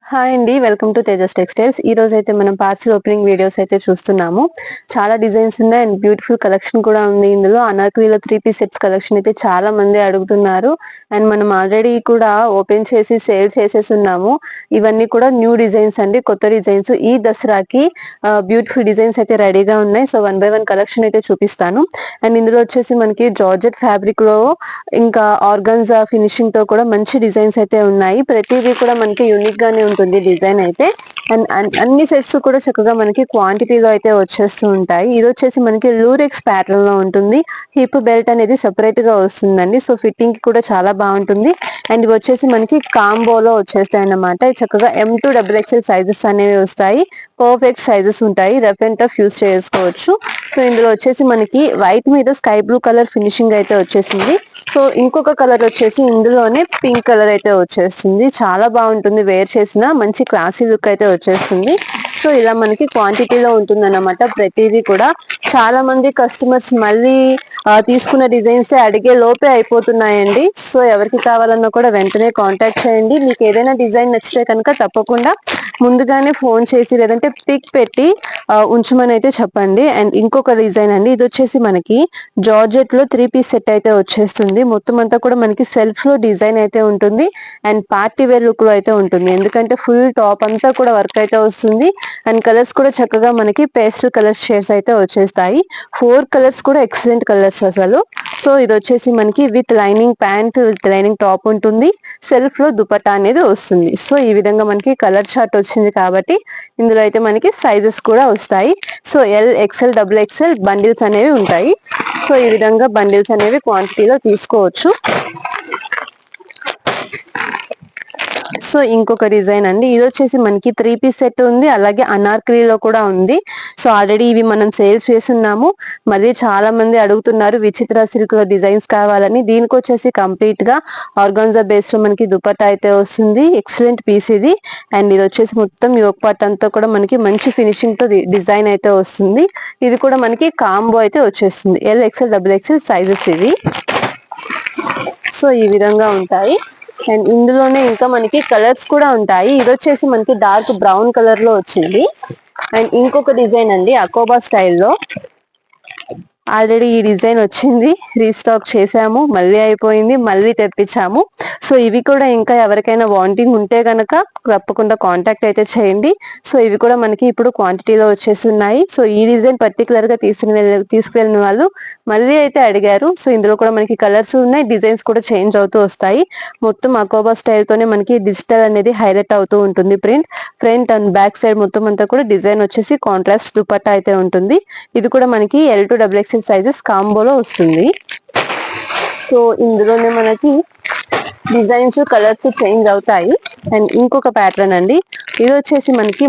Hi అండి, welcome to Tejas textiles. ఈ రోజు అయితే మనం పార్సిల్ ఓపెనింగ్ వీడియోస్ అయితే చూస్తున్నాము. చాలా డిజైన్స్ ఉన్నాయి అండ్ బ్యూటిఫుల్ కలెక్షన్ కూడా ఉంది. ఇందులో అనార్కలిలో 3 పీస్ సెట్స్ కలెక్షన్ అయితే చాలా మంది అడుగుతున్నారు అండ్ మనం ఆల్రెడీ కూడా ఓపెన్ చేసి సేల్ చేసేసి ఉన్నాము. ఇవన్నీ కూడా న్యూ డిజైన్స్ అండి, కొత్త డిజైన్స్. ఈ దసరాకి బ్యూటిఫుల్ డిజైన్స్ అయితే రెడీగా ఉన్నాయి. సో 1 by 1 కలెక్షన్ అయితే చూపిస్తాను. అండ్ ఇందులో వచ్చేసి మనకి జార్జెట్ ఫ్యాబ్రిక్ లో ఇంకా ఆర్గన్జా ఫినిషింగ్ తో కూడా మంచి డిజైన్స్ అయితే ఉన్నాయి. ప్రతిదీ కూడా మనకి యూనిక్ గానే ఉంటుంది డిజైన్ అయితే. అండ్ అన్ని సెట్స్ కూడా చక్కగా మనకి క్వాంటిటీలో అయితే వచ్చేస్తూ ఉంటాయి. ఇది వచ్చేసి మనకి లూరెక్స్ ప్యాటర్న్ లో ఉంటుంది. హిప్ బెల్ట్ అనేది సెపరేట్ గా వస్తుందండి. సో ఫిట్టింగ్ కి కూడా చాలా బాగుంటుంది. అండ్ ఇవి వచ్చేసి మనకి కాంబోలో వచ్చేస్తాయి అన్నమాట. చక్కగా M2XXL సైజెస్ అనేవి వస్తాయి. పర్ఫెక్ట్ సైజెస్ ఉంటాయి. రఫ్ అండ్ టఫ్ యూస్ చేసుకోవచ్చు. సో ఇందులో వచ్చేసి మనకి వైట్ మీద స్కై బ్లూ కలర్ ఫినిషింగ్ అయితే వచ్చేసింది. సో ఇంకొక కలర్ వచ్చేసి ఇందులోనే పింక్ కలర్ అయితే వచ్చేస్తుంది. చాలా బాగుంటుంది, వేర్ చేసిన మంచి క్లాసీ లుక్ అయితే వచ్చేస్తుంది. సో ఇలా మనకి క్వాంటిటీలో ఉంటుంది అన్నమాట. ప్రతిదీ కూడా చాలా మంది కస్టమర్స్ మళ్ళీ తీసుకున్న డిజైన్స్ అడిగే లోపే అయిపోతున్నాయండి. సో ఎవరికి కావాలన్నా కూడా వెంటనే కాంటాక్ట్ చేయండి. మీకు ఏదైనా డిజైన్ నచ్చితే కనుక తప్పకుండా ముందుగానే ఫోన్ చేసి లేదంటే పిక్ పెట్టి ఉంచమని అయితే చెప్పండి. అండ్ ఇంకొక డిజైన్ అండి, ఇది వచ్చేసి మనకి జార్జెట్ లో 3 పీస్ సెట్ అయితే వచ్చేస్తుంది. మొత్తం అంతా కూడా మనకి సెల్ఫ్ లో డిజైన్ అయితే ఉంటుంది అండ్ పార్టీ వేర్ లుక్ లో అయితే ఉంటుంది. ఎందుకంటే ఫుల్ టాప్ అంతా కూడా వర్క్ అయితే వస్తుంది అండ్ కలర్స్ కూడా చక్కగా మనకి పేస్టల్ కలర్ షేడ్స్ అయితే వచ్చేస్తాయి. 4 కలర్స్ కూడా ఎక్సలెంట్ కలర్స్ అసలు. సో ఇది వచ్చేసి మనకి with lining pant with lining top ఉంటుంది. సెల్ఫ్ లో దుపట్టా అనేది వస్తుంది. సో ఈ విధంగా మనకి కలర్ చార్ట్ వచ్చింది కాబట్టి ఇందులో అయితే మనకి సైజెస్ కూడా వస్తాయి. సో LXL XXL బండిల్స్ అనేవి ఉంటాయి. సో ఈ విధంగా బండిల్స్ అనేవి క్వాంటిటీలో తీసుకోవచ్చు. సో ఇంకొక డిజైన్ అండి, ఇది వచ్చేసి మనకి 3 పీస్ సెట్ ఉంది, అలాగే అనార్కలిలో కూడా ఉంది. సో ఆల్రెడీ ఇవి మనం సేల్స్ చేస్తున్నాము. మళ్ళీ చాలా మంది అడుగుతున్నారు విచిత్ర సిల్క్ లో డిజైన్స్ కావాలని. దీనికి వచ్చేసి కంప్లీట్ గా ఆర్గాన్జా బేస్ లో మనకి దుపట్టా అయితే వస్తుంది. ఎక్సలెంట్ పీస్ ఇది. అండ్ ఇది వచ్చేసి మొత్తం యోక్ పార్ట్ అంతా కూడా మనకి మంచి ఫినిషింగ్ తో డిజైన్ అయితే వస్తుంది. ఇది కూడా మనకి కాంబో అయితే వచ్చేస్తుంది. LXL XXL సైజెస్ ఇవి. సో ఈ విధంగా ఉంటాయి. అండ్ ఇందులోనే ఇంకా మనకి కలర్స్ కూడా ఉంటాయి. ఇది వచ్చేసి మనకి డార్క్ బ్రౌన్ కలర్ లో వచ్చింది. అండ్ ఇంకొక డిజైన్ అండి, అకోబా స్టైల్లో. ఆల్రెడీ ఈ డిజైన్ వచ్చింది, రీస్టాక్ చేసాము, మళ్ళీ అయిపోయింది, మళ్ళీ తెప్పించాము. సో ఇవి కూడా ఇంకా ఎవరికైనా వాంటింగ్ ఉంటే గనక తప్పకుండా కాంటాక్ట్ అయితే చేయండి. సో ఇవి కూడా మనకి ఇప్పుడు క్వాంటిటీలో వచ్చేస్తున్నాయి. సో ఈ డిజైన్ పర్టికులర్ గా తీసుకువెళ్ళిన వాళ్ళు మళ్ళీ అయితే అడిగారు. సో ఇందులో కూడా మనకి కలర్స్ ఉన్నాయి, డిజైన్స్ కూడా చేంజ్ అవుతూ వస్తాయి. మొత్తం అకోబా స్టైల్ తోనే మనకి డిజిటల్ అనేది హైలైట్ అవుతూ ఉంటుంది. ఫ్రంట్ అండ్ బ్యాక్ సైడ్ మొత్తం అంతా కూడా డిజైన్ వచ్చేసి కాంట్రాస్ట్ దుపట్టా అయితే ఉంటుంది. ఇది కూడా మనకి L2XXL సైజెస్ కాంబోలో వస్తుంది. సో ఇందులోనే మనకి డిజైన్స్ కలర్స్ చేంజ్ అవుతాయి. అండ్ ఇంకొక ప్యాటర్న్ అండి, ఇది వచ్చేసి మనకి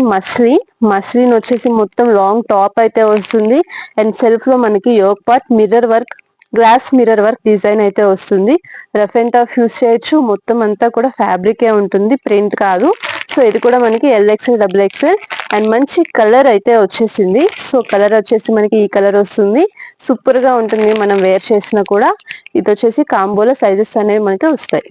మస్లిన్ వచ్చేసి మొత్తం లాంగ్ టాప్ అయితే వస్తుంది. అండ్ సెల్ఫ్ లో మనకి yoke part mirror work, glass mirror work design అయితే వస్తుంది. రఫ్ అండ్ టఫ్ యూస్ చేయొచ్చు. మొత్తం అంతా కూడా ఫ్యాబ్రికే ఉంటుంది, ప్రింట్ కాదు. సో ఇది కూడా మనకి LXL XXL అండ్ మంచి కలర్ అయితే వచ్చేసింది. సో కలర్ వచ్చేసి మనకి ఈ కలర్ వస్తుంది. సూపర్ గా ఉంటుంది మనం వేర్ చేసినా కూడా. ఇది వచ్చేసి కాంబోలో సైజెస్ అనేవి మనకి వస్తాయి.